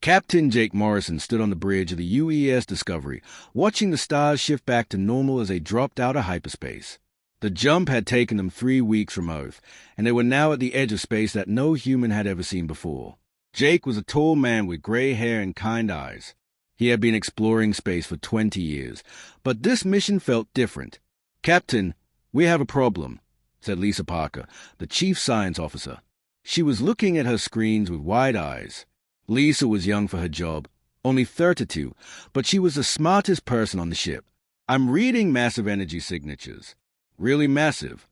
Captain Jake Morrison stood on the bridge of the UES Discovery, watching the stars shift back to normal as they dropped out of hyperspace. The jump had taken them 3 weeks from Earth, and they were now at the edge of space that no human had ever seen before. Jake was a tall man with gray hair and kind eyes. He had been exploring space for 20 years, but this mission felt different. "Captain, we have a problem," said Lisa Parker, the chief science officer. She was looking at her screens with wide eyes. Lisa was young for her job, only 32, but she was the smartest person on the ship. "I'm reading massive energy signatures. Really massive."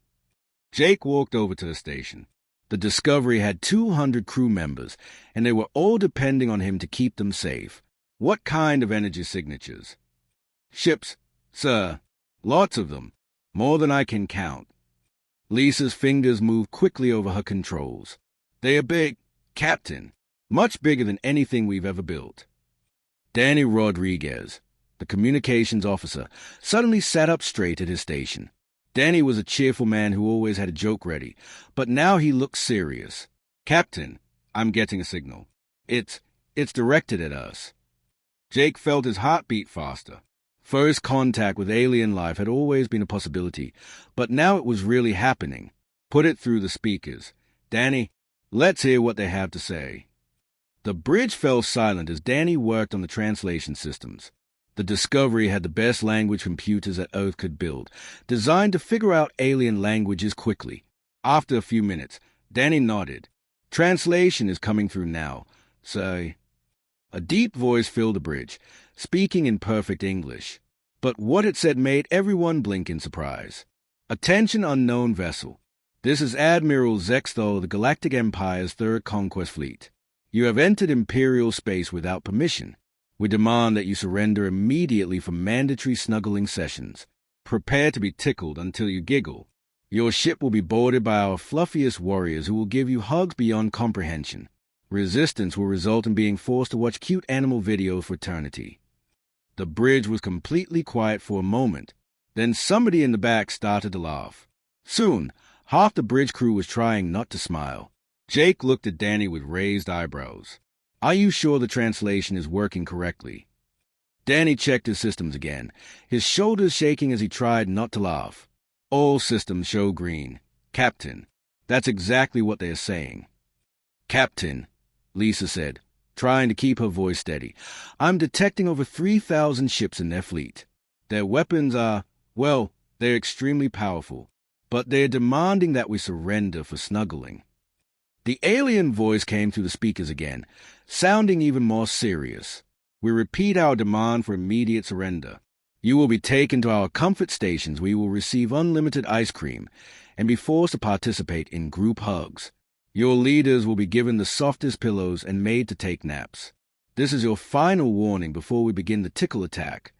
Jake walked over to the station. The Discovery had 200 crew members, and they were all depending on him to keep them safe. "What kind of energy signatures?" "Ships, sir. Lots of them. More than I can count." Lisa's fingers moved quickly over her controls. "They are big, Captain. Much bigger than anything we've ever built." Danny Rodriguez, the communications officer, suddenly sat up straight at his station. Danny was a cheerful man who always had a joke ready, but now he looked serious. "Captain, I'm getting a signal. It's directed at us." Jake felt his heart beat faster. First contact with alien life had always been a possibility, but now it was really happening. "Put it through the speakers. Danny, let's hear what they have to say." The bridge fell silent as Danny worked on the translation systems. The Discovery had the best language computers that Earth could build, designed to figure out alien languages quickly. After a few minutes, Danny nodded. "Translation is coming through now. Say." A deep voice filled the bridge, speaking in perfect English. But what it said made everyone blink in surprise. "Attention, unknown vessel. This is Admiral Zexthal of the Galactic Empire's Third Conquest Fleet. You have entered Imperial space without permission. We demand that you surrender immediately for mandatory snuggling sessions. Prepare to be tickled until you giggle. Your ship will be boarded by our fluffiest warriors who will give you hugs beyond comprehension. Resistance will result in being forced to watch cute animal videos for eternity." The bridge was completely quiet for a moment. Then somebody in the back started to laugh. Soon, half the bridge crew was trying not to smile. Jake looked at Danny with raised eyebrows. "Are you sure the translation is working correctly?" Danny checked his systems again, his shoulders shaking as he tried not to laugh. "All systems show green. Captain, that's exactly what they are saying." "Captain," Lisa said, trying to keep her voice steady, "I'm detecting over 3,000 ships in their fleet. Their weapons are, well, they're extremely powerful, but they're demanding that we surrender for snuggling." The alien voice came through the speakers again, sounding even more serious. "We repeat our demand for immediate surrender. You will be taken to our comfort stations where you will receive unlimited ice cream and be forced to participate in group hugs. Your leaders will be given the softest pillows and made to take naps. This is your final warning before we begin the tickle attack."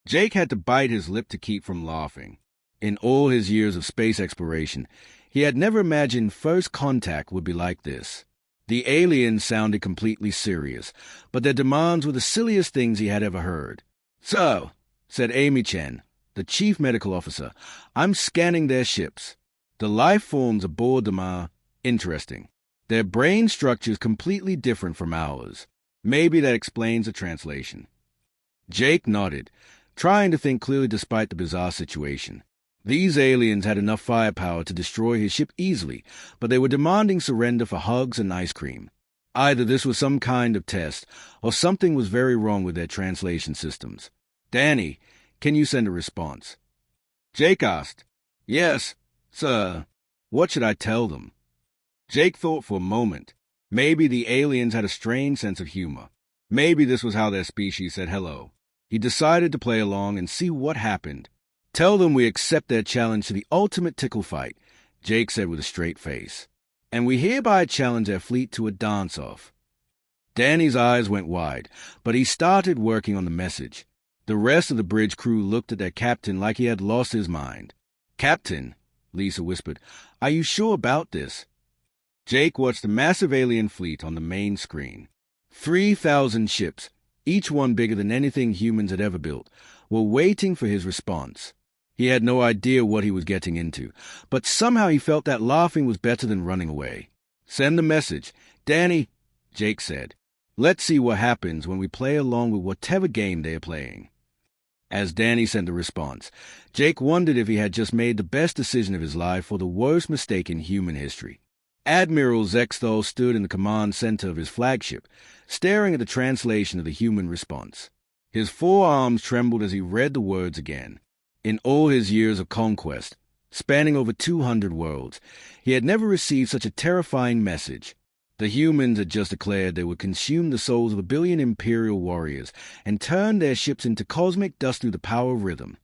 Jake had to bite his lip to keep from laughing. In all his years of space exploration, he had never imagined first contact would be like this. The aliens sounded completely serious, but their demands were the silliest things he had ever heard. "So," said Amy Chen, the chief medical officer, "I'm scanning their ships. The life forms aboard them are interesting. Their brain structure is completely different from ours. Maybe that explains the translation." Jake nodded, trying to think clearly despite the bizarre situation. These aliens had enough firepower to destroy his ship easily, but they were demanding surrender for hugs and ice cream. Either this was some kind of test, or something was very wrong with their translation systems. "Danny, can you send a response?" Jake asked. "Yes, sir. What should I tell them?" Jake thought for a moment. Maybe the aliens had a strange sense of humor. Maybe this was how their species said hello. He decided to play along and see what happened. "Tell them we accept their challenge to the ultimate tickle fight," Jake said with a straight face. "And we hereby challenge their fleet to a dance-off." Danny's eyes went wide, but he started working on the message. The rest of the bridge crew looked at their captain like he had lost his mind. "Captain," Lisa whispered, "are you sure about this?" Jake watched the massive alien fleet on the main screen. 3,000 ships, each one bigger than anything humans had ever built, were waiting for his response. He had no idea what he was getting into, but somehow he felt that laughing was better than running away. "Send the message. Danny," Jake said. Let's see what happens when we play along with whatever game they are playing. As Danny sent a response, Jake wondered if he had just made the best decision of his life or the worst mistake in human history. Admiral Zexthal stood in the command center of his flagship, staring at the translation of the human response. His forearms trembled as he read the words again. In all his years of conquest, spanning over 200 worlds, he had never received such a terrifying message. The humans had just declared they would consume the souls of 1 billion Imperial warriors and turn their ships into cosmic dust through the power of rhythm.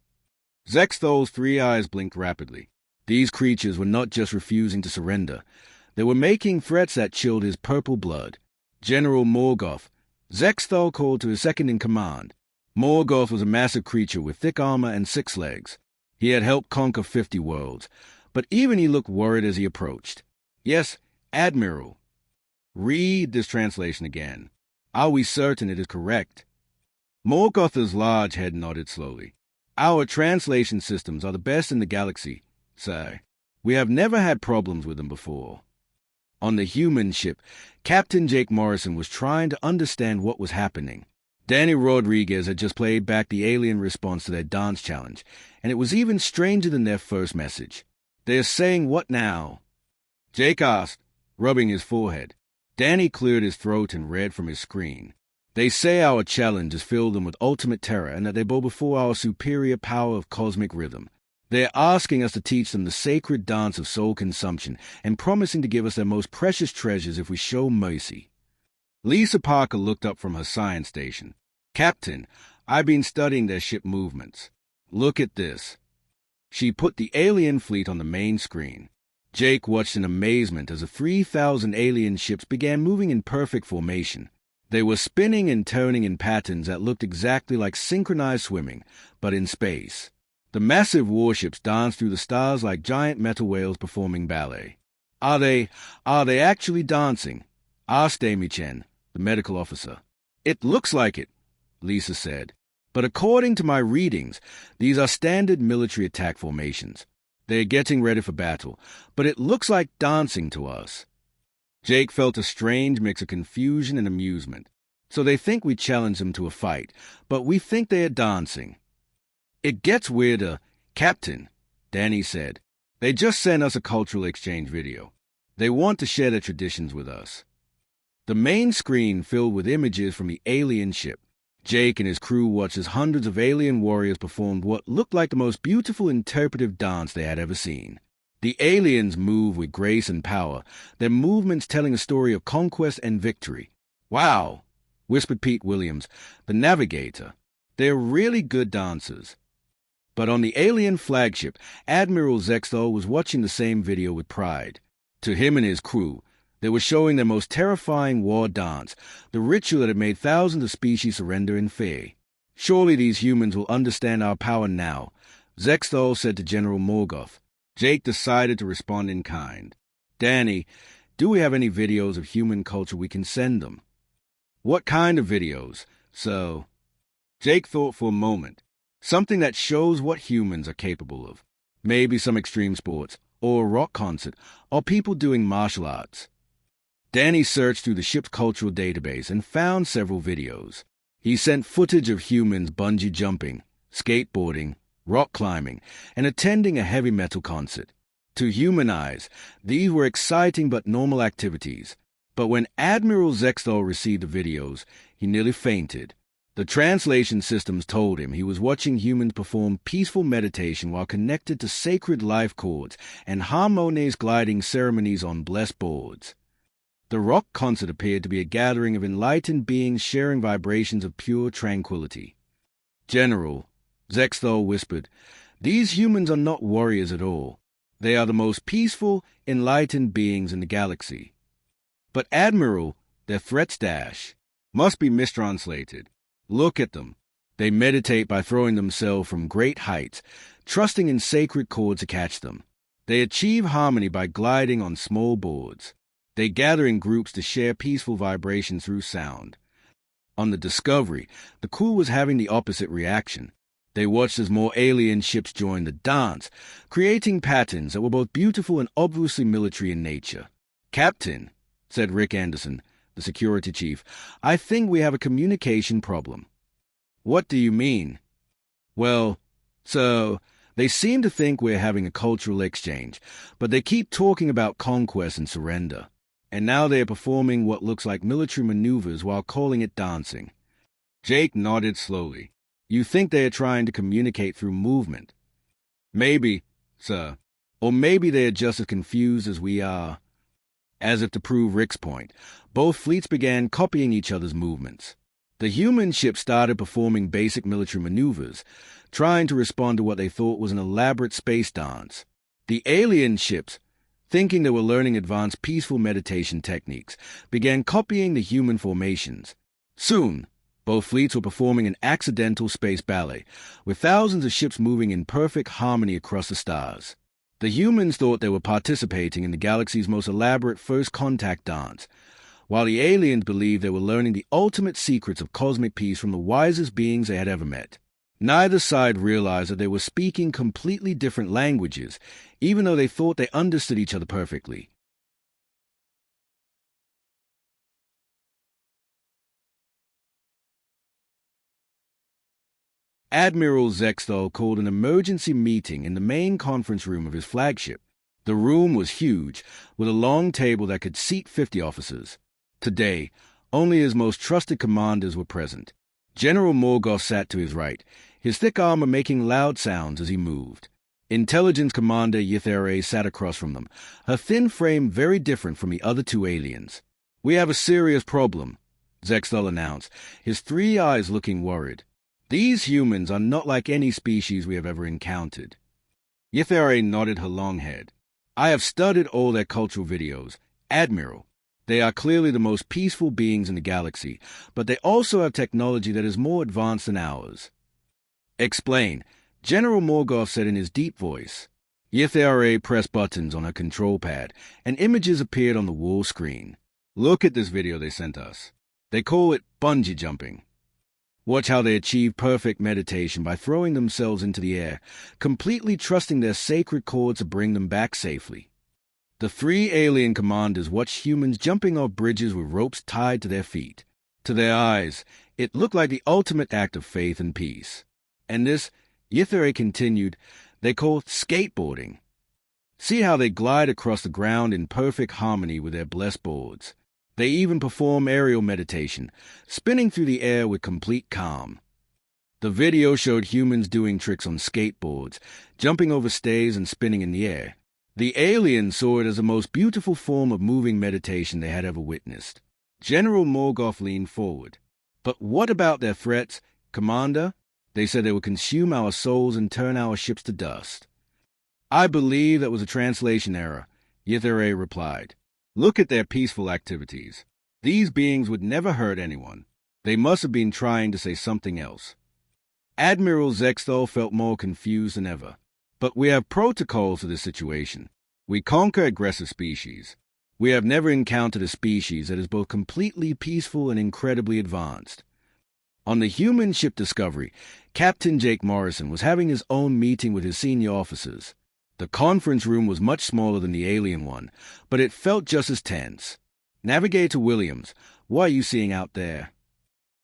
Zexthal's 3 eyes blinked rapidly. These creatures were not just refusing to surrender. They were making threats that chilled his purple blood. General Morgoth, Zexthal called to his second-in-command. Morgoth was a massive creature with thick armor and 6 legs. He had helped conquer 50 worlds, but even he looked worried as he approached. Yes, Admiral. Read this translation again. Are we certain it is correct? Morgoth's large head nodded slowly. Our translation systems are the best in the galaxy, sir. We have never had problems with them before. On the human ship, Captain Jake Morrison was trying to understand what was happening. Danny Rodriguez had just played back the alien response to their dance challenge, and it was even stranger than their first message. They are saying what now? Jake asked, rubbing his forehead. Danny cleared his throat and read from his screen. They say our challenge has filled them with ultimate terror and that they bow before our superior power of cosmic rhythm. They are asking us to teach them the sacred dance of soul consumption and promising to give us their most precious treasures if we show mercy. Lisa Parker looked up from her science station. Captain, I've been studying their ship movements. Look at this. She put the alien fleet on the main screen. Jake watched in amazement as the 3,000 alien ships began moving in perfect formation. They were spinning and turning in patterns that looked exactly like synchronized swimming, but in space. The massive warships danced through the stars like giant metal whales performing ballet. Are they actually dancing? Asked Amy Chen, the medical officer. It looks like it, Lisa said. But according to my readings, these are standard military attack formations. They are getting ready for battle, but it looks like dancing to us. Jake felt a strange mix of confusion and amusement. So they think we challenge them to a fight, but we think they are dancing. It gets weirder, Captain, Danny said. They just sent us a cultural exchange video. They want to share their traditions with us. The main screen filled with images from the alien ship. Jake and his crew watched as hundreds of alien warriors performed what looked like the most beautiful interpretive dance they had ever seen. The aliens moved with grace and power, their movements telling a story of conquest and victory. Wow, whispered Pete Williams, the navigator. They're really good dancers. But on the alien flagship, Admiral Zexthal was watching the same video with pride. To him and his crew, they were showing their most terrifying war dance, the ritual that had made thousands of species surrender in fear. Surely these humans will understand our power now, Zexthal said to General Morgoth. Jake decided to respond in kind. Danny, do we have any videos of human culture we can send them? What kind of videos? So, Jake thought for a moment. Something that shows what humans are capable of. Maybe some extreme sports, or a rock concert, or people doing martial arts. Danny searched through the ship's cultural database and found several videos. He sent footage of humans bungee jumping, skateboarding, rock climbing, and attending a heavy metal concert. To human eyes, these were exciting but normal activities. But when Admiral Zexthal received the videos, he nearly fainted. The translation systems told him he was watching humans perform peaceful meditation while connected to sacred life chords and harmonious gliding ceremonies on blessed boards. The rock concert appeared to be a gathering of enlightened beings sharing vibrations of pure tranquility. General, Zexthal whispered, these humans are not warriors at all. They are the most peaceful, enlightened beings in the galaxy. But Admiral, their threats must be mistranslated. Look at them. They meditate by throwing themselves from great heights, trusting in sacred chords to catch them. They achieve harmony by gliding on small boards. They gather in groups to share peaceful vibrations through sound. On the Discovery, the crew was having the opposite reaction. They watched as more alien ships joined the dance, creating patterns that were both beautiful and obviously military in nature. Captain, said Rick Anderson, the security chief. "I think we have a communication problem." "What do you mean?" "Well, so they seem to think we're having a cultural exchange, but they keep talking about conquest and surrender. And now they're performing what looks like military maneuvers while calling it dancing." Jake nodded slowly. "You think they're trying to communicate through movement?" "Maybe, sir. Or maybe they're just as confused as we are." As if to prove Rick's point, both fleets began copying each other's movements. The human ship started performing basic military maneuvers, trying to respond to what they thought was an elaborate space dance. The alien ships, thinking they were learning advanced peaceful meditation techniques, began copying the human formations. Soon, both fleets were performing an accidental space ballet, with thousands of ships moving in perfect harmony across the stars. The humans thought they were participating in the galaxy's most elaborate first contact dance, while the aliens believed they were learning the ultimate secrets of cosmic peace from the wisest beings they had ever met. Neither side realized that they were speaking completely different languages, even though they thought they understood each other perfectly. Admiral Zexthal called an emergency meeting in the main conference room of his flagship. The room was huge, with a long table that could seat 50 officers. Today, only his most trusted commanders were present. General Morgoth sat to his right, his thick armor making loud sounds as he moved. Intelligence Commander Ythere sat across from them, her thin frame very different from the other two aliens. "We have a serious problem," Zexthal announced, his three eyes looking worried. "These humans are not like any species we have ever encountered." Ythere nodded her long head. "I have studied all their cultural videos. Admiral, they are clearly the most peaceful beings in the galaxy, but they also have technology that is more advanced than ours." "Explain," General Morgoth said in his deep voice. Ythere pressed buttons on her control pad, and images appeared on the wall screen. "Look at this video they sent us. They call it bungee jumping. Watch how they achieve perfect meditation by throwing themselves into the air, completely trusting their sacred cord to bring them back safely." The three alien commanders watched humans jumping off bridges with ropes tied to their feet. To their eyes, it looked like the ultimate act of faith and peace. And this, Ythere continued, they call skateboarding. See how they glide across the ground in perfect harmony with their blessed boards. They even perform aerial meditation, spinning through the air with complete calm. The video showed humans doing tricks on skateboards, jumping over stays and spinning in the air. The aliens saw it as the most beautiful form of moving meditation they had ever witnessed. General Morgoth leaned forward. "But what about their threats, Commander?" They said they would consume our souls and turn our ships to dust. "I believe that was a translation error," Ythere replied. "Look at their peaceful activities. These beings would never hurt anyone. They must have been trying to say something else." Admiral Zexthal felt more confused than ever. "But we have protocols for this situation. We conquer aggressive species. We have never encountered a species that is both completely peaceful and incredibly advanced." On the human ship Discovery, Captain Jake Morrison was having his own meeting with his senior officers. The conference room was much smaller than the alien one, but it felt just as tense. "Navigator Williams, what are you seeing out there?"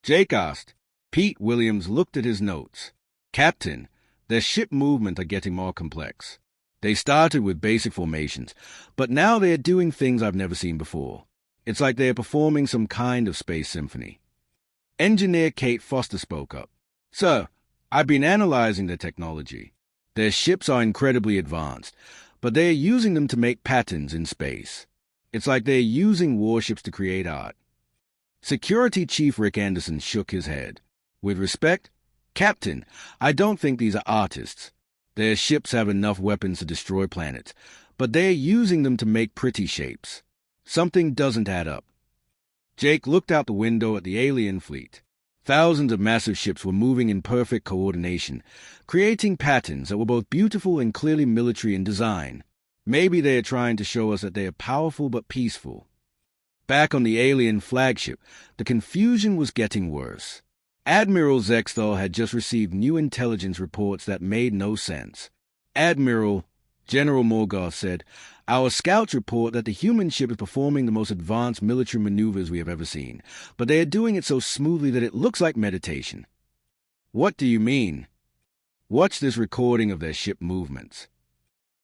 Jake asked. Pete Williams looked at his notes. "Captain, their ship movements are getting more complex. They started with basic formations, but now they are doing things I've never seen before. It's like they are performing some kind of space symphony." Engineer Kate Foster spoke up. "Sir, I've been analyzing their technology. Their ships are incredibly advanced, but they are using them to make patterns in space. It's like they're using warships to create art." Security Chief Rick Anderson shook his head. "With respect, Captain, I don't think these are artists. Their ships have enough weapons to destroy planets, but they're using them to make pretty shapes. Something doesn't add up." Jake looked out the window at the alien fleet. Thousands of massive ships were moving in perfect coordination, creating patterns that were both beautiful and clearly military in design. Maybe they are trying to show us that they are powerful but peaceful. Back on the alien flagship, the confusion was getting worse. Admiral Zexthal had just received new intelligence reports that made no sense. "Admiral," General Morgoth said, Our scouts report that the human ship is performing the most advanced military maneuvers we have ever seen, but they are doing it so smoothly that it looks like meditation. What do you mean? Watch this recording of their ship movements.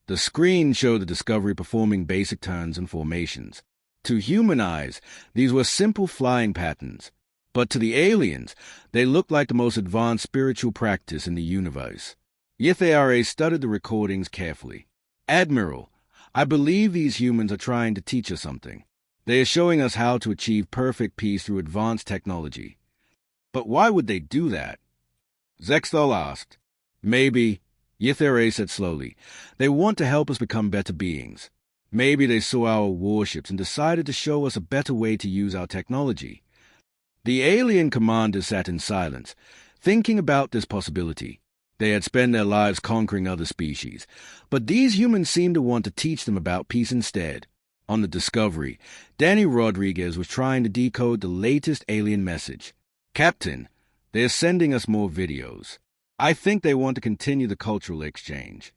The screen showed the Discovery performing basic turns and formations. To human eyes, these were simple flying patterns, but to the aliens, they looked like the most advanced spiritual practice in the universe. HFY studied the recordings carefully. Admiral, I believe these humans are trying to teach us something. They are showing us how to achieve perfect peace through advanced technology. But why would they do that? Zexthal asked. Maybe, HFY said slowly, they want to help us become better beings. Maybe they saw our warships and decided to show us a better way to use our technology. The alien commanders sat in silence, thinking about this possibility. They had spent their lives conquering other species, but these humans seemed to want to teach them about peace instead. On the Discovery, Danny Rodriguez was trying to decode the latest alien message. Captain, they are sending us more videos. I think they want to continue the cultural exchange.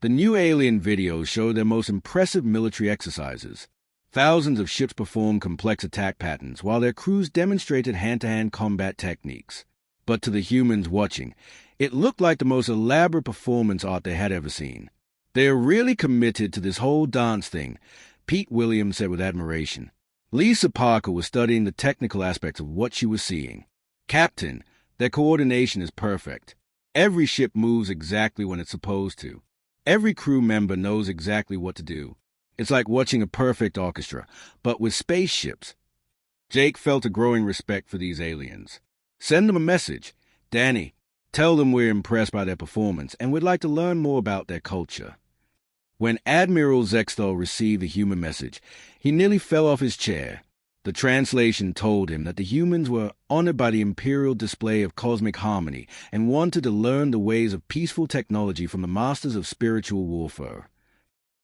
The new alien videos show their most impressive military exercises. Thousands of ships performed complex attack patterns while their crews demonstrated hand-to-hand combat techniques. But to the humans watching, it looked like the most elaborate performance art they had ever seen. They are really committed to this whole dance thing, Pete Williams said with admiration. Lisa Parker was studying the technical aspects of what she was seeing. Captain, their coordination is perfect. Every ship moves exactly when it's supposed to. Every crew member knows exactly what to do. It's like watching a perfect orchestra, but with spaceships. Jake felt a growing respect for these aliens. Send them a message. Danny, tell them we're impressed by their performance and would like to learn more about their culture. When Admiral Zexthal received the human message, he nearly fell off his chair. The translation told him that the humans were honored by the imperial display of cosmic harmony and wanted to learn the ways of peaceful technology from the masters of spiritual warfare.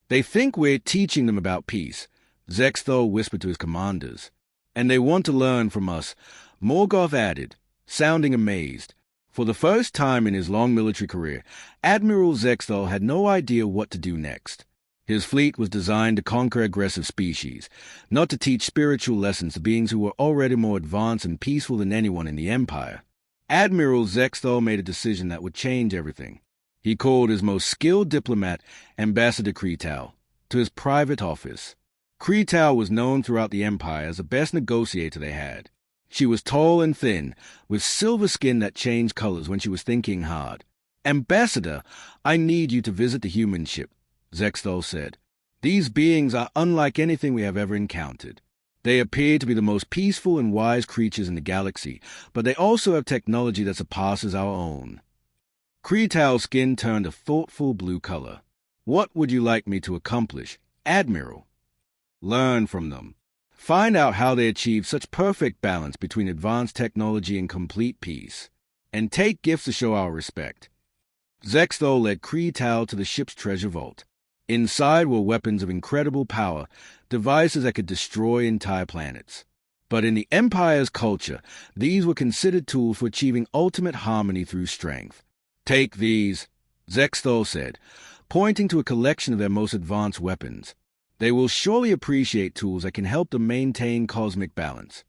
They think we're teaching them about peace, Zexthal whispered to his commanders. And they want to learn from us, Morgoth added, sounding amazed. For the first time in his long military career, Admiral Zexthal had no idea what to do next. His fleet was designed to conquer aggressive species, not to teach spiritual lessons to beings who were already more advanced and peaceful than anyone in the Empire. Admiral Zexthal made a decision that would change everything. He called his most skilled diplomat, Ambassador Kretal, to his private office. Kretal was known throughout the Empire as the best negotiator they had. She was tall and thin, with silver skin that changed colors when she was thinking hard. Ambassador, I need you to visit the human ship, Zexthal said. These beings are unlike anything we have ever encountered. They appear to be the most peaceful and wise creatures in the galaxy, but they also have technology that surpasses our own. Kretal's skin turned a thoughtful blue color. What would you like me to accomplish, Admiral? Learn from them. Find out how they achieve such perfect balance between advanced technology and complete peace. And take gifts to show our respect. Zexthal led Kretal to the ship's treasure vault. Inside were weapons of incredible power, devices that could destroy entire planets. But in the Empire's culture, these were considered tools for achieving ultimate harmony through strength. Take these, Zexthal said, pointing to a collection of their most advanced weapons. They will surely appreciate tools that can help them maintain cosmic balance.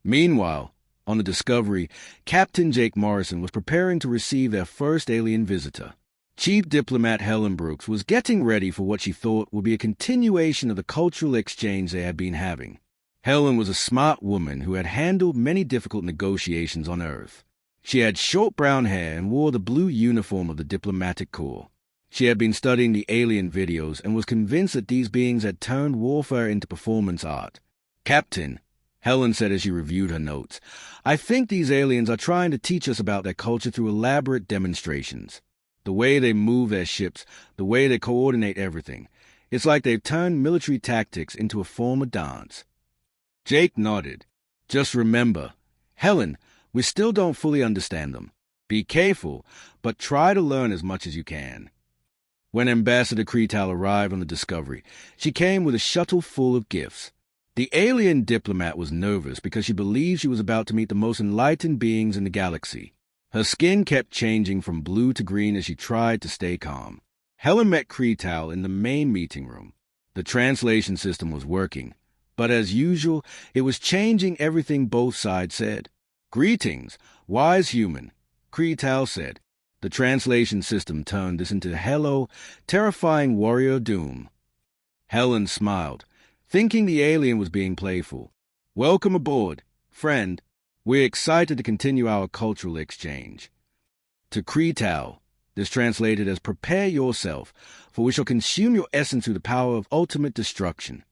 Meanwhile, on the Discovery, Captain Jake Morrison was preparing to receive their first alien visitor. Chief Diplomat Helen Brooks was getting ready for what she thought would be a continuation of the cultural exchange they had been having. Helen was a smart woman who had handled many difficult negotiations on Earth. She had short brown hair and wore the blue uniform of the diplomatic corps. She had been studying the alien videos and was convinced that these beings had turned warfare into performance art. Captain, Helen said as she reviewed her notes, I think these aliens are trying to teach us about their culture through elaborate demonstrations. The way they move their ships, the way they coordinate everything. It's like they've turned military tactics into a form of dance. Jake nodded. Just remember, Helen, we still don't fully understand them. Be careful, but try to learn as much as you can. When Ambassador Kretal arrived on the Discovery, she came with a shuttle full of gifts. The alien diplomat was nervous because she believed she was about to meet the most enlightened beings in the galaxy. Her skin kept changing from blue to green as she tried to stay calm. Helen met Cretal in the main meeting room. The translation system was working, but as usual, it was changing everything both sides said. "Greetings, wise human," Cretal said. The translation system turned this into "Hello, terrifying warrior doom." Helen smiled, thinking the alien was being playful. "Welcome aboard, friend. We're excited to continue our cultural exchange." To Cretal, this translated as "Prepare yourself, for we shall consume your essence through the power of ultimate destruction."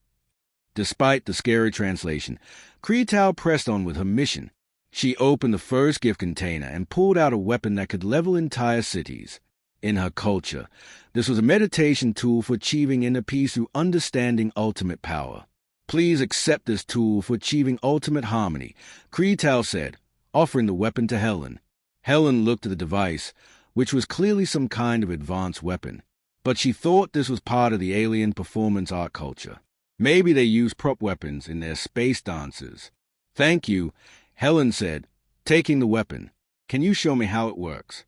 Despite the scary translation, Cretal pressed on with her mission. She opened the first gift container and pulled out a weapon that could level entire cities. In her culture, this was a meditation tool for achieving inner peace through understanding ultimate power. "Please accept this tool for achieving ultimate harmony," Cretal said, offering the weapon to Helen. Helen looked at the device, which was clearly some kind of advanced weapon, but she thought this was part of the alien performance art culture. Maybe they use prop weapons in their space dances. "Thank you," Helen said, taking the weapon. "Can you show me how it works?"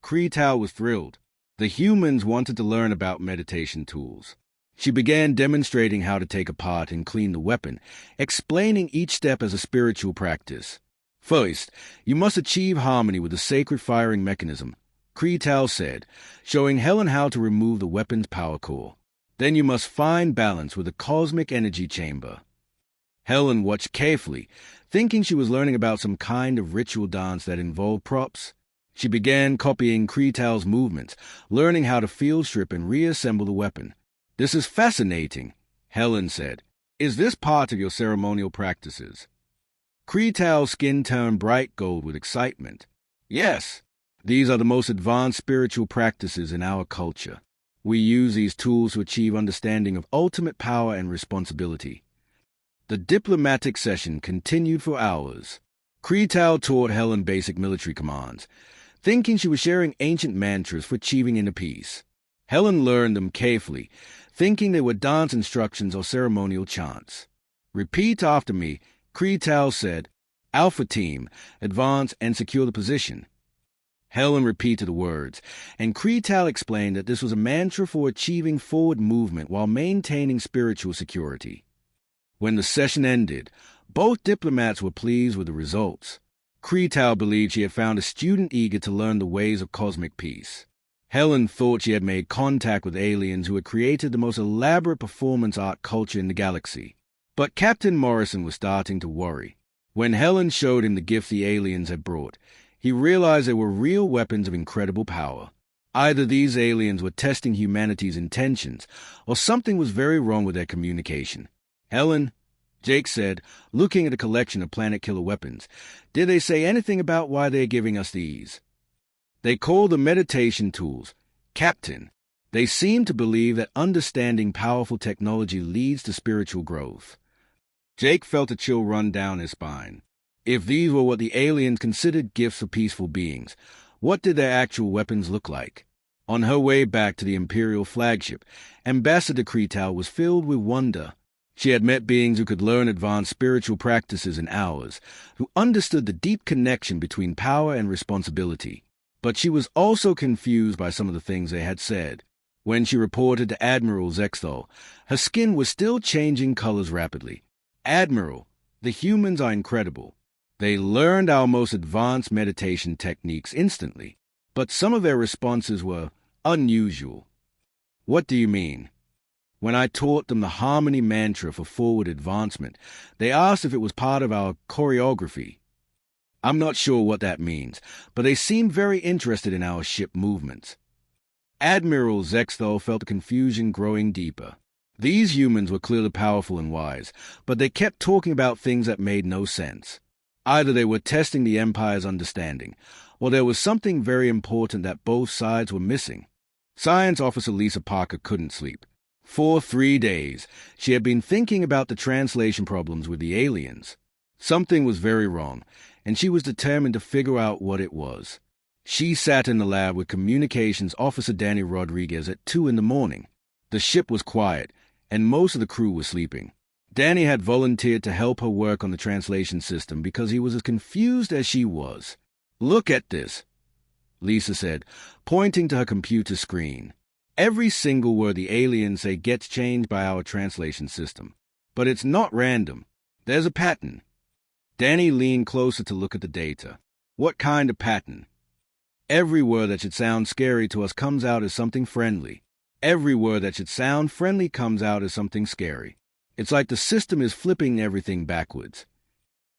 Cretal was thrilled. The humans wanted to learn about meditation tools. She began demonstrating how to take apart and clean the weapon, explaining each step as a spiritual practice. "First, you must achieve harmony with the sacred firing mechanism," Cretal said, showing Helen how to remove the weapon's power core. "Then you must find balance with the cosmic energy chamber." Helen watched carefully, thinking she was learning about some kind of ritual dance that involved props. She began copying Cretal's movements, learning how to field strip and reassemble the weapon. "This is fascinating," Helen said. "Is this part of your ceremonial practices?" Cretal's skin turned bright gold with excitement. "Yes, these are the most advanced spiritual practices in our culture. We use these tools to achieve understanding of ultimate power and responsibility." The diplomatic session continued for hours. Cretal taught Helen basic military commands, thinking she was sharing ancient mantras for achieving inner peace. Helen learned them carefully, thinking they were dance instructions or ceremonial chants. "Repeat after me," Cretal said. "Alpha Team, advance and secure the position." Helen repeated the words, and Cretal explained that this was a mantra for achieving forward movement while maintaining spiritual security. When the session ended, both diplomats were pleased with the results. Cretal believed she had found a student eager to learn the ways of cosmic peace. Helen thought she had made contact with aliens who had created the most elaborate performance art culture in the galaxy. But Captain Morrison was starting to worry. When Helen showed him the gift the aliens had brought, he realized they were real weapons of incredible power. Either these aliens were testing humanity's intentions, or something was very wrong with their communication. "Helen," Jake said, looking at a collection of planet-killer weapons, "did they say anything about why they're giving us these?" "They call them meditation tools, Captain. They seem to believe that understanding powerful technology leads to spiritual growth." Jake felt a chill run down his spine. If these were what the aliens considered gifts for peaceful beings, what did their actual weapons look like? On her way back to the Imperial flagship, Ambassador Cretal was filled with wonder. She had met beings who could learn advanced spiritual practices in hours, who understood the deep connection between power and responsibility. But she was also confused by some of the things they had said. When she reported to Admiral Zexthal, her skin was still changing colors rapidly. "Admiral, the humans are incredible. They learned our most advanced meditation techniques instantly, but some of their responses were unusual." "What do you mean?" "When I taught them the harmony mantra for forward advancement, they asked if it was part of our choreography. I'm not sure what that means, but they seemed very interested in our ship movements." Admiral Zexthal felt the confusion growing deeper. These humans were clearly powerful and wise, but they kept talking about things that made no sense. Either they were testing the Empire's understanding, or there was something very important that both sides were missing. Science Officer Lisa Parker couldn't sleep. For 3 days, she had been thinking about the translation problems with the aliens. Something was very wrong, and she was determined to figure out what it was. She sat in the lab with Communications Officer Danny Rodriguez at 2 in the morning. The ship was quiet, and most of the crew was sleeping. Danny had volunteered to help her work on the translation system because he was as confused as she was. "Look at this," Lisa said, pointing to her computer screen. Every single word the aliens say gets changed by our translation system. But it's not random. There's a pattern. Danny leaned closer to look at the data. What kind of pattern? Every word that should sound scary to us comes out as something friendly. Every word that should sound friendly comes out as something scary. It's like the system is flipping everything backwards.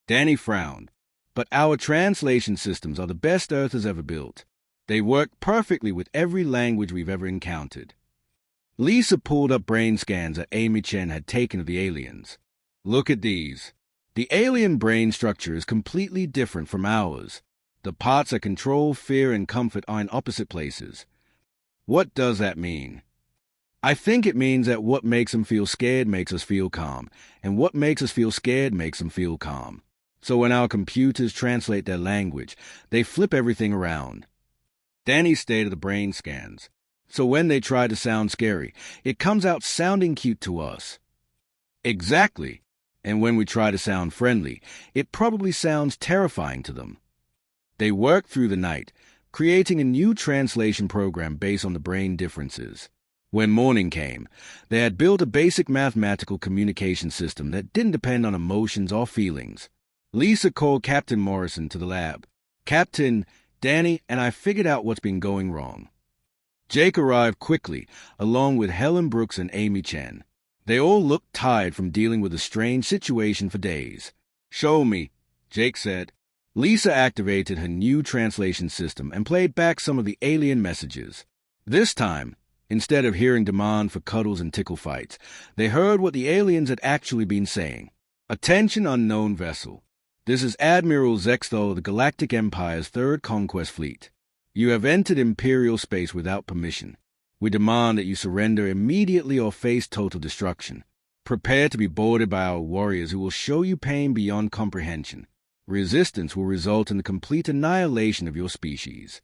Danny frowned. But our translation systems are the best Earth has ever built. They work perfectly with every language we've ever encountered. Lisa pulled up brain scans that Amy Chen had taken of the aliens. Look at these. The alien brain structure is completely different from ours. The parts that control fear and comfort are in opposite places. What does that mean? I think it means that what makes them feel scared makes us feel calm, and what makes us feel scared makes them feel calm. So when our computers translate their language, they flip everything around. Danny stared at the brain scans. So when they try to sound scary, it comes out sounding cute to us. Exactly. And when we try to sound friendly, it probably sounds terrifying to them. They worked through the night, creating a new translation program based on the brain differences. When morning came, they had built a basic mathematical communication system that didn't depend on emotions or feelings. Lisa called Captain Morrison to the lab. Captain, Danny, and I figured out what's been going wrong. Jake arrived quickly, along with Helen Brooks and Amy Chen. They all looked tired from dealing with a strange situation for days. Show me, Jake said. Lisa activated her new translation system and played back some of the alien messages. This time, instead of hearing demand for cuddles and tickle fights, they heard what the aliens had actually been saying. Attention, unknown vessel. This is Admiral Zexthal of the Galactic Empire's Third Conquest Fleet. You have entered Imperial space without permission. We demand that you surrender immediately or face total destruction. Prepare to be boarded by our warriors who will show you pain beyond comprehension. Resistance will result in the complete annihilation of your species.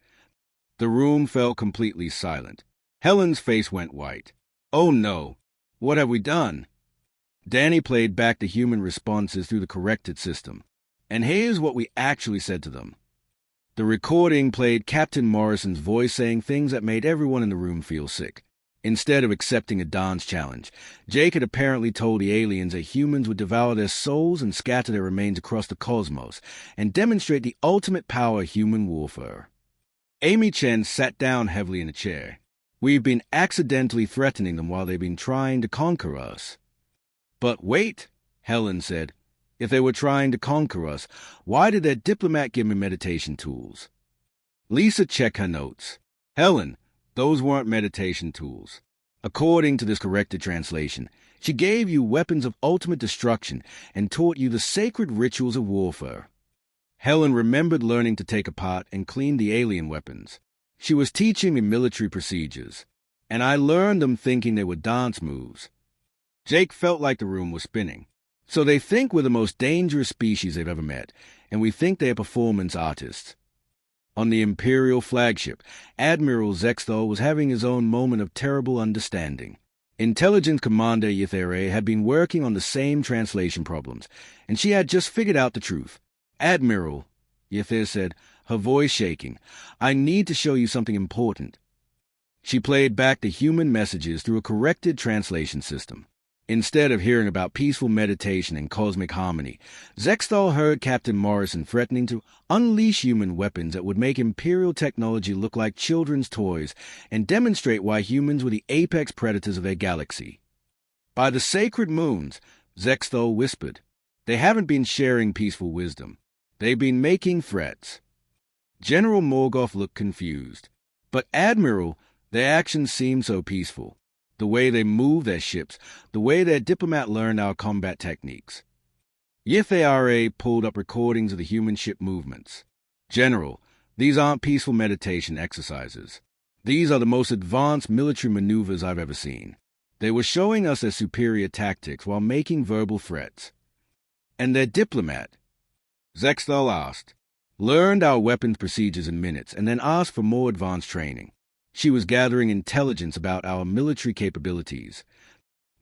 The room fell completely silent. Helen's face went white. Oh no! What have we done? Danny played back the human responses through the corrected system. And here's what we actually said to them. The recording played Captain Morrison's voice saying things that made everyone in the room feel sick. Instead of accepting a dance challenge, Jake had apparently told the aliens that humans would devour their souls and scatter their remains across the cosmos and demonstrate the ultimate power of human warfare. Amy Chen sat down heavily in a chair. We've been accidentally threatening them while they've been trying to conquer us. But wait, Helen said. If they were trying to conquer us, why did their diplomat give me meditation tools? Lisa checked her notes. Helen, those weren't meditation tools. According to this corrected translation, she gave you weapons of ultimate destruction and taught you the sacred rituals of warfare. Helen remembered learning to take apart and clean the alien weapons. She was teaching me military procedures, and I learned them thinking they were dance moves. Jake felt like the room was spinning. So they think we're the most dangerous species they've ever met, and we think they're performance artists. On the Imperial flagship, Admiral Zexthal was having his own moment of terrible understanding. Intelligence Commander Ythere had been working on the same translation problems, and she had just figured out the truth. Admiral, Ythere said, her voice shaking, I need to show you something important. She played back the human messages through a corrected translation system. Instead of hearing about peaceful meditation and cosmic harmony, Zexthal heard Captain Morrison threatening to unleash human weapons that would make Imperial technology look like children's toys and demonstrate why humans were the apex predators of their galaxy. By the sacred moons, Zexthal whispered, they haven't been sharing peaceful wisdom. They've been making threats. General Morgoth looked confused. But Admiral, their actions seemed so peaceful. The way they moved their ships, the way their diplomat learned our combat techniques. Ythere pulled up recordings of the human ship movements. General, these aren't peaceful meditation exercises. These are the most advanced military maneuvers I've ever seen. They were showing us their superior tactics while making verbal threats. And their diplomat, Zexthal asked, learned our weapons procedures in minutes and then asked for more advanced training. She was gathering intelligence about our military capabilities.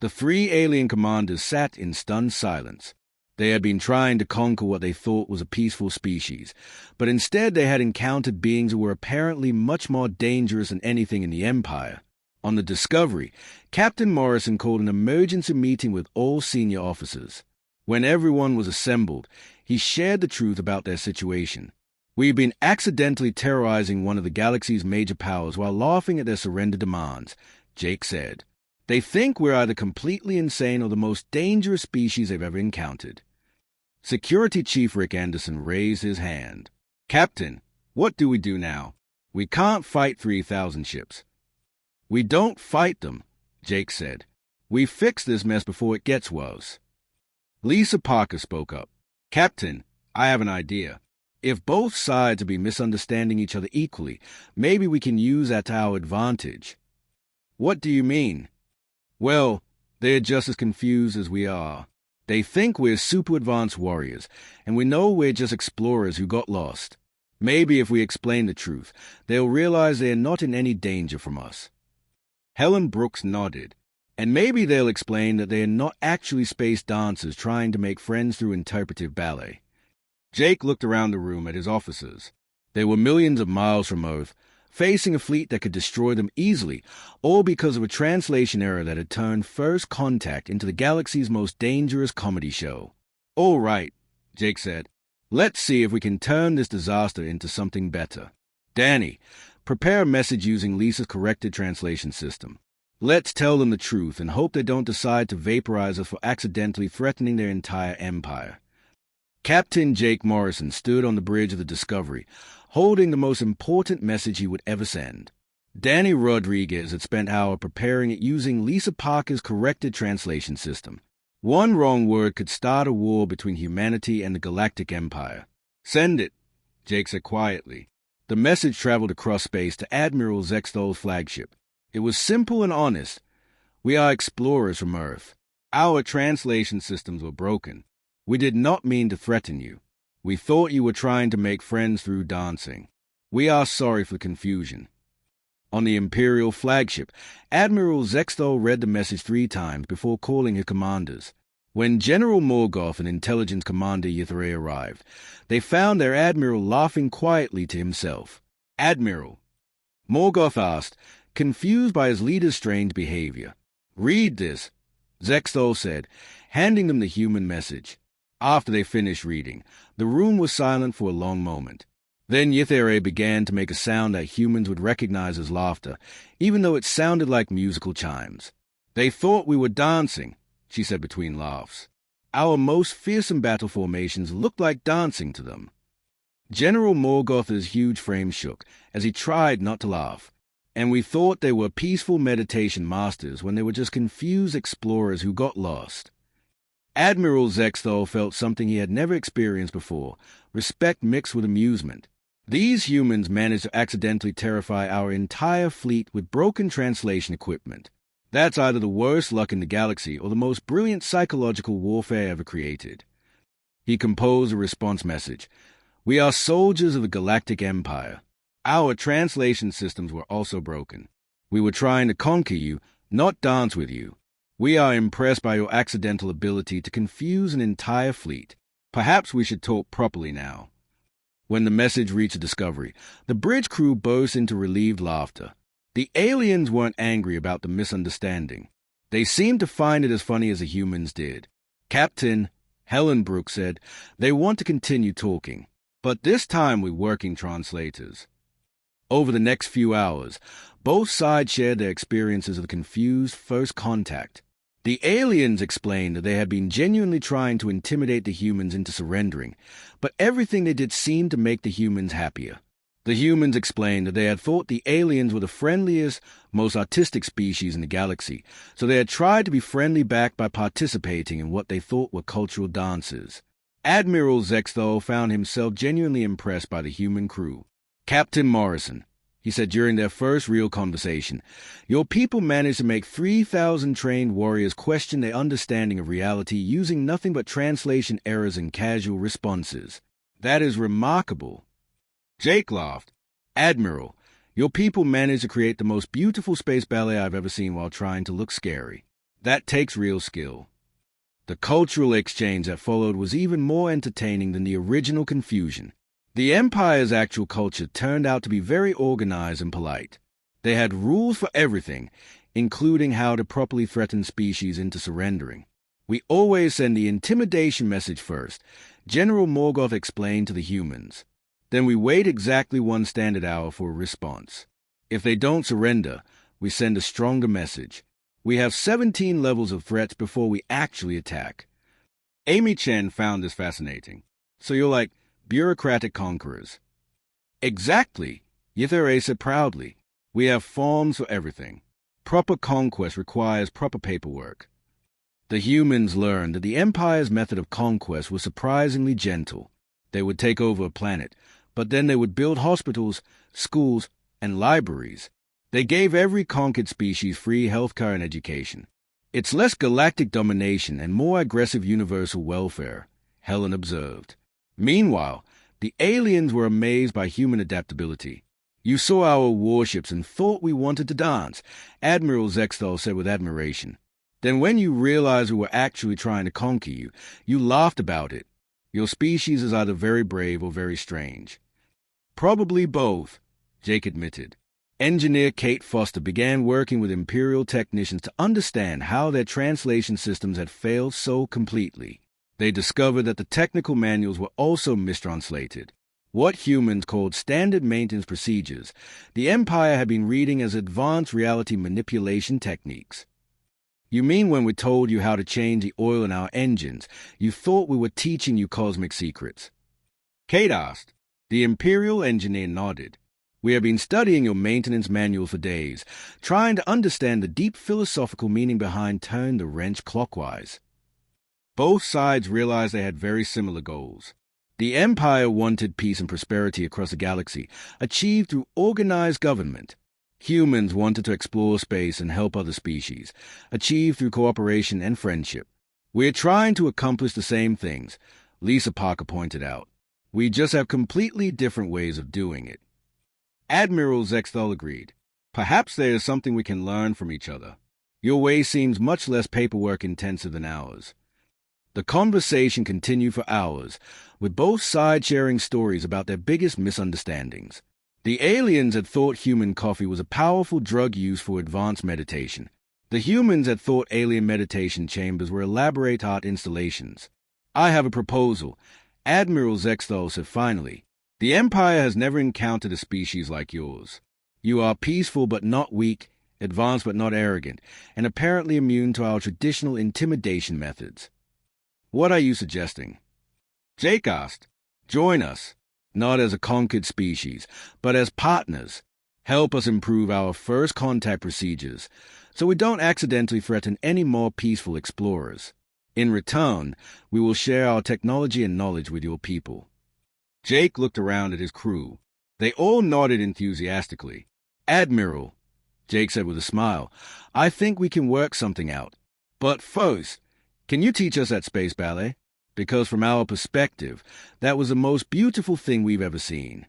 The three alien commanders sat in stunned silence. They had been trying to conquer what they thought was a peaceful species, but instead they had encountered beings who were apparently much more dangerous than anything in the Empire. On the Discovery, Captain Morrison called an emergency meeting with all senior officers. When everyone was assembled, he shared the truth about their situation. "We've been accidentally terrorizing one of the galaxy's major powers while laughing at their surrender demands," Jake said. "They think we're either completely insane or the most dangerous species they've ever encountered." Security Chief Rick Anderson raised his hand. "Captain, what do we do now? We can't fight 3,000 ships." "We don't fight them," Jake said. "We fix this mess before it gets worse." Lisa Parker spoke up. "Captain, I have an idea. If both sides have been misunderstanding each other equally, maybe we can use that to our advantage." "What do you mean?" "Well, they're just as confused as we are. They think we're super advanced warriors, and we know we're just explorers who got lost. Maybe if we explain the truth, they'll realize they're not in any danger from us." Helen Brooks nodded. "And maybe they'll explain that they're not actually space dancers trying to make friends through interpretive ballet." Jake looked around the room at his officers. They were millions of miles from Earth, facing a fleet that could destroy them easily, all because of a translation error that had turned First Contact into the galaxy's most dangerous comedy show. "All right," Jake said. "Let's see if we can turn this disaster into something better. Danny, prepare a message using Lisa's corrected translation system. Let's tell them the truth and hope they don't decide to vaporize us for accidentally threatening their entire empire." Captain Jake Morrison stood on the bridge of the Discovery, holding the most important message he would ever send. Danny Rodriguez had spent hours preparing it using Lisa Parker's corrected translation system. One wrong word could start a war between humanity and the Galactic Empire. "Send it," Jake said quietly. The message traveled across space to Admiral Zextol's flagship. It was simple and honest. "We are explorers from Earth. Our translation systems were broken. We did not mean to threaten you. We thought you were trying to make friends through dancing. We are sorry for the confusion." On the Imperial flagship, Admiral Zextol read the message 3 times before calling his commanders. When General Morgoth and Intelligence Commander Ythray arrived, they found their admiral laughing quietly to himself. "Admiral," Morgoth asked, confused by his leader's strange behavior. "Read this," Zextol said, handing them the human message. After they finished reading, the room was silent for a long moment. Then Ythray began to make a sound that humans would recognize as laughter, even though it sounded like musical chimes. "They thought we were dancing," she said between laughs. "Our most fearsome battle formations looked like dancing to them." General Morgoth's huge frame shook as he tried not to laugh. "And we thought they were peaceful meditation masters when they were just confused explorers who got lost." Admiral Zextol felt something he had never experienced before, respect mixed with amusement. These humans managed to accidentally terrify our entire fleet with broken translation equipment. That's either the worst luck in the galaxy or the most brilliant psychological warfare ever created. He composed a response message. "We are soldiers of the Galactic Empire. Our translation systems were also broken. We were trying to conquer you, not dance with you. We are impressed by your accidental ability to confuse an entire fleet. Perhaps we should talk properly now." When the message reached the Discovery, the bridge crew burst into relieved laughter. The aliens weren't angry about the misunderstanding. They seemed to find it as funny as the humans did. "Captain," Helen Brooks said, "they want to continue talking, but this time with working translators." Over the next few hours, both sides shared their experiences of the confused First Contact. The aliens explained that they had been genuinely trying to intimidate the humans into surrendering, but everything they did seemed to make the humans happier. The humans explained that they had thought the aliens were the friendliest, most artistic species in the galaxy, so they had tried to be friendly back by participating in what they thought were cultural dances. Admiral Zextol found himself genuinely impressed by the human crew. "Captain Morrison," he said during their first real conversation, "your people managed to make 3,000 trained warriors question their understanding of reality using nothing but translation errors and casual responses. That is remarkable." Jake laughed. "Admiral, your people managed to create the most beautiful space ballet I've ever seen while trying to look scary. That takes real skill." The cultural exchange that followed was even more entertaining than the original confusion. The Empire's actual culture turned out to be very organized and polite. They had rules for everything, including how to properly threaten species into surrendering. We always send the intimidation message first, General Morgoth explained to the humans. Then we wait exactly 1 standard hour for a response. If they don't surrender, we send a stronger message. We have 17 levels of threats before we actually attack. Amy Chen found this fascinating. So you're like bureaucratic conquerors. Exactly, Yithere said proudly. We have forms for everything. Proper conquest requires proper paperwork. The humans learned that the Empire's method of conquest was surprisingly gentle. They would take over a planet, but then they would build hospitals, schools, and libraries. They gave every conquered species free healthcare and education. It's less galactic domination and more aggressive universal welfare, Helen observed. Meanwhile, the aliens were amazed by human adaptability. You saw our warships and thought we wanted to dance, Admiral Zexthal said with admiration. Then when you realized we were actually trying to conquer you, you laughed about it. Your species is either very brave or very strange. Probably both, Jake admitted. Engineer Kate Foster began working with Imperial technicians to understand how their translation systems had failed so completely. They discovered that the technical manuals were also mistranslated. What humans called standard maintenance procedures, the Empire had been reading as advanced reality manipulation techniques. You mean when we told you how to change the oil in our engines, you thought we were teaching you cosmic secrets? Kate asked. The Imperial engineer nodded. We have been studying your maintenance manual for days, trying to understand the deep philosophical meaning behind turn the wrench clockwise. Both sides realized they had very similar goals. The Empire wanted peace and prosperity across the galaxy, achieved through organized government. Humans wanted to explore space and help other species, achieved through cooperation and friendship. We're trying to accomplish the same things, Lisa Parker pointed out. We just have completely different ways of doing it. Admiral Zexthal agreed. Perhaps there is something we can learn from each other. Your way seems much less paperwork-intensive than ours. The conversation continued for hours, with both sides sharing stories about their biggest misunderstandings. The aliens had thought human coffee was a powerful drug used for advanced meditation. The humans had thought alien meditation chambers were elaborate art installations. I have a proposal, Admiral Zexthal said finally. The Empire has never encountered a species like yours. You are peaceful but not weak, advanced but not arrogant, and apparently immune to our traditional intimidation methods. What are you suggesting? Jake asked. Join us, not as a conquered species, but as partners. Help us improve our first contact procedures, so we don't accidentally threaten any more peaceful explorers. In return, we will share our technology and knowledge with your people. Jake looked around at his crew. They all nodded enthusiastically. Admiral, Jake said with a smile, I think we can work something out. But first, can you teach us that space ballet? Because from our perspective, that was the most beautiful thing we've ever seen.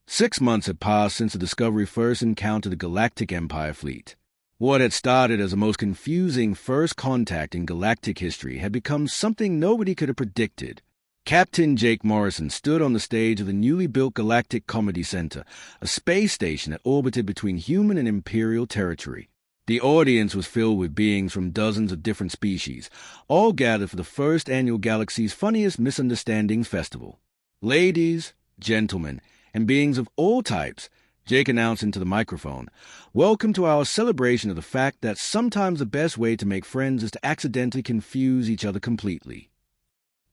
6 months had passed since the Discovery first encountered the Galactic Empire fleet. What had started as the most confusing first contact in galactic history had become something nobody could have predicted. Captain Jake Morrison stood on the stage of the newly built Galactic Comedy Center, a space station that orbited between human and Imperial territory. The audience was filled with beings from dozens of different species, all gathered for the first annual Galaxy's Funniest Misunderstandings Festival. Ladies, gentlemen, and beings of all types, Jake announced into the microphone, welcome to our celebration of the fact that sometimes the best way to make friends is to accidentally confuse each other completely.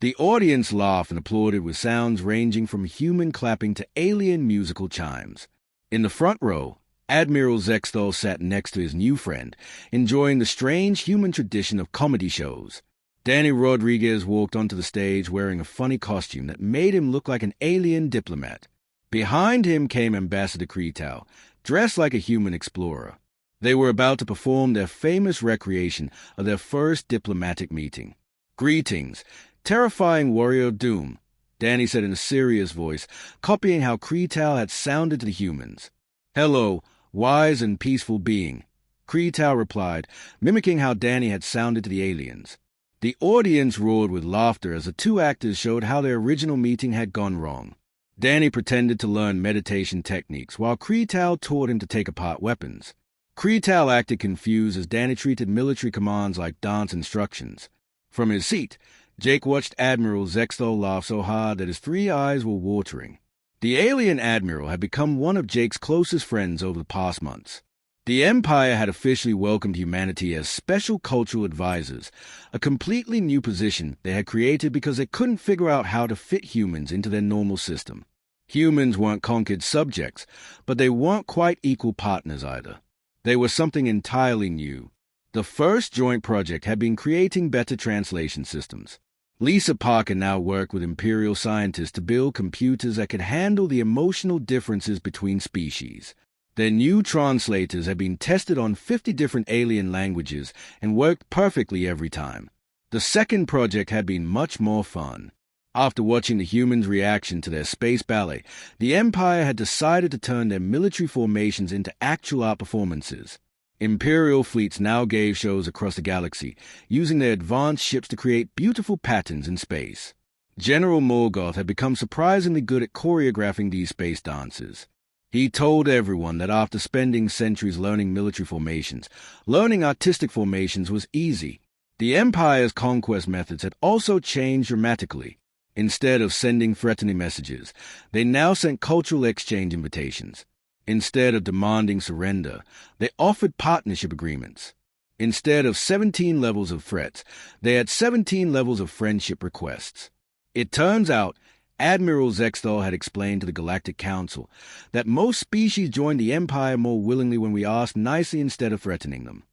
The audience laughed and applauded with sounds ranging from human clapping to alien musical chimes. In the front row, Admiral Zexthal sat next to his new friend, enjoying the strange human tradition of comedy shows. Danny Rodriguez walked onto the stage wearing a funny costume that made him look like an alien diplomat. Behind him came Ambassador Kreetow, dressed like a human explorer. They were about to perform their famous recreation of their first diplomatic meeting. Greetings, terrifying warrior of doom, Danny said in a serious voice, copying how Kreetow had sounded to the humans. Hello, wise and peaceful being, Kreetow replied, mimicking how Danny had sounded to the aliens. The audience roared with laughter as the two actors showed how their original meeting had gone wrong. Danny pretended to learn meditation techniques, while Kreetal taught him to take apart weapons. Kreetal acted confused as Danny treated military commands like dance instructions. From his seat, Jake watched Admiral Zexthal laugh so hard that his 3 eyes were watering. The alien admiral had become one of Jake's closest friends over the past months. The Empire had officially welcomed humanity as special cultural advisors, a completely new position they had created because they couldn't figure out how to fit humans into their normal system. Humans weren't conquered subjects, but they weren't quite equal partners either. They were something entirely new. The first joint project had been creating better translation systems. Lisa Parker now worked with Imperial scientists to build computers that could handle the emotional differences between species. Their new translators had been tested on 50 different alien languages and worked perfectly every time. The second project had been much more fun. After watching the humans' reaction to their space ballet, the Empire had decided to turn their military formations into actual art performances. Imperial fleets now gave shows across the galaxy, using their advanced ships to create beautiful patterns in space. General Morgoth had become surprisingly good at choreographing these space dances. He told everyone that after spending centuries learning military formations, learning artistic formations was easy. The Empire's conquest methods had also changed dramatically. Instead of sending threatening messages, they now sent cultural exchange invitations. Instead of demanding surrender, they offered partnership agreements. Instead of 17 levels of threats, they had 17 levels of friendship requests. It turns out Admiral Zexthal had explained to the Galactic Council that most species joined the Empire more willingly when we asked nicely instead of threatening them.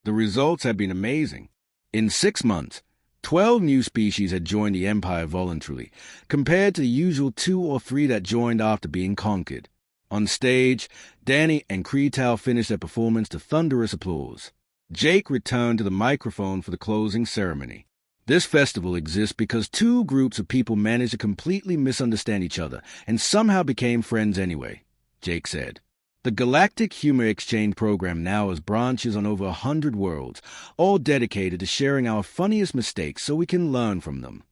The results had been amazing. In 6 months, 12 new species had joined the Empire voluntarily, compared to the usual 2 or 3 that joined after being conquered. On stage, Danny and Kreetal finished their performance to thunderous applause. Jake returned to the microphone for the closing ceremony. This festival exists because 2 groups of people managed to completely misunderstand each other and somehow became friends anyway, Jake said. The Galactic Humor Exchange program now has branches on over 100 worlds, all dedicated to sharing our funniest mistakes so we can learn from them.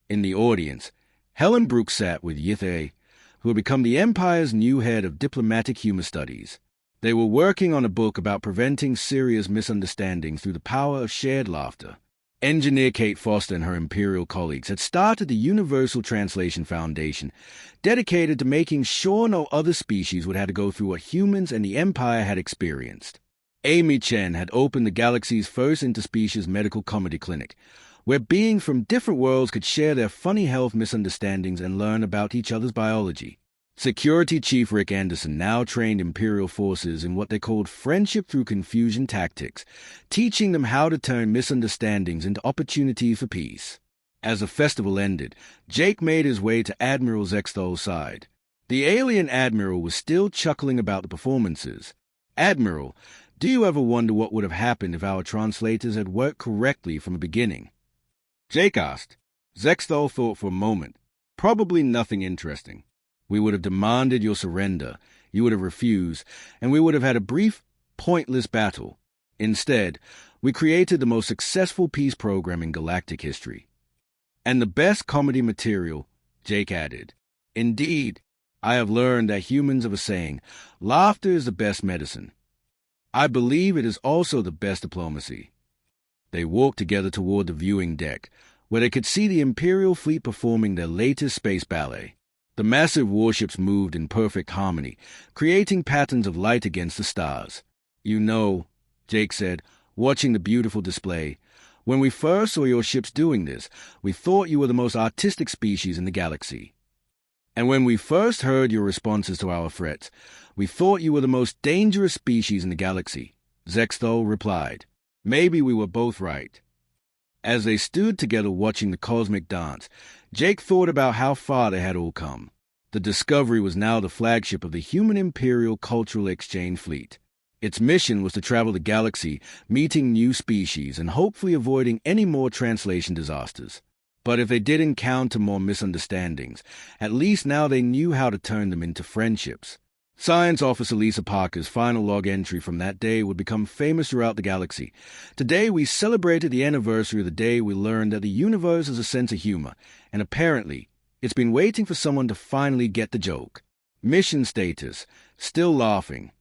In the audience, Helen Brooks sat with Yithe, who had become the Empire's new head of diplomatic humor studies. They were working on a book about preventing serious misunderstandings through the power of shared laughter. Engineer Kate Foster and her Imperial colleagues had started the Universal Translation Foundation, dedicated to making sure no other species would have to go through what humans and the Empire had experienced. Amy Chen had opened the galaxy's first interspecies medical comedy clinic, where beings from different worlds could share their funny health misunderstandings and learn about each other's biology. Security Chief Rick Anderson now trained Imperial forces in what they called friendship through confusion tactics, teaching them how to turn misunderstandings into opportunities for peace. As the festival ended, Jake made his way to Admiral Zexthal's side. The alien admiral was still chuckling about the performances. "Admiral, do you ever wonder what would have happened if our translators had worked correctly from the beginning?" Jake asked. Zexthal thought for a moment. "Probably nothing interesting. We would have demanded your surrender, you would have refused, and we would have had a brief, pointless battle. Instead, we created the most successful peace program in galactic history. And the best comedy material," Jake added. "Indeed, I have learned that humans have a saying, laughter is the best medicine. I believe it is also the best diplomacy." They walked together toward the viewing deck, where they could see the Imperial fleet performing their latest space ballet. The massive warships moved in perfect harmony, creating patterns of light against the stars. "You know," Jake said, watching the beautiful display, "when we first saw your ships doing this, we thought you were the most artistic species in the galaxy. And when we first heard your responses to our threats, we thought you were the most dangerous species in the galaxy," Zexthal replied. "Maybe we were both right." As they stood together watching the cosmic dance, Jake thought about how far they had all come. The Discovery was now the flagship of the Human Imperial Cultural Exchange Fleet. Its mission was to travel the galaxy, meeting new species and hopefully avoiding any more translation disasters. But if they did encounter more misunderstandings, at least now they knew how to turn them into friendships. Science Officer Lisa Parker's final log entry from that day would become famous throughout the galaxy. "Today we celebrated the anniversary of the day we learned that the universe has a sense of humor, and apparently, It's been waiting for someone to finally get the joke. Mission status: still laughing.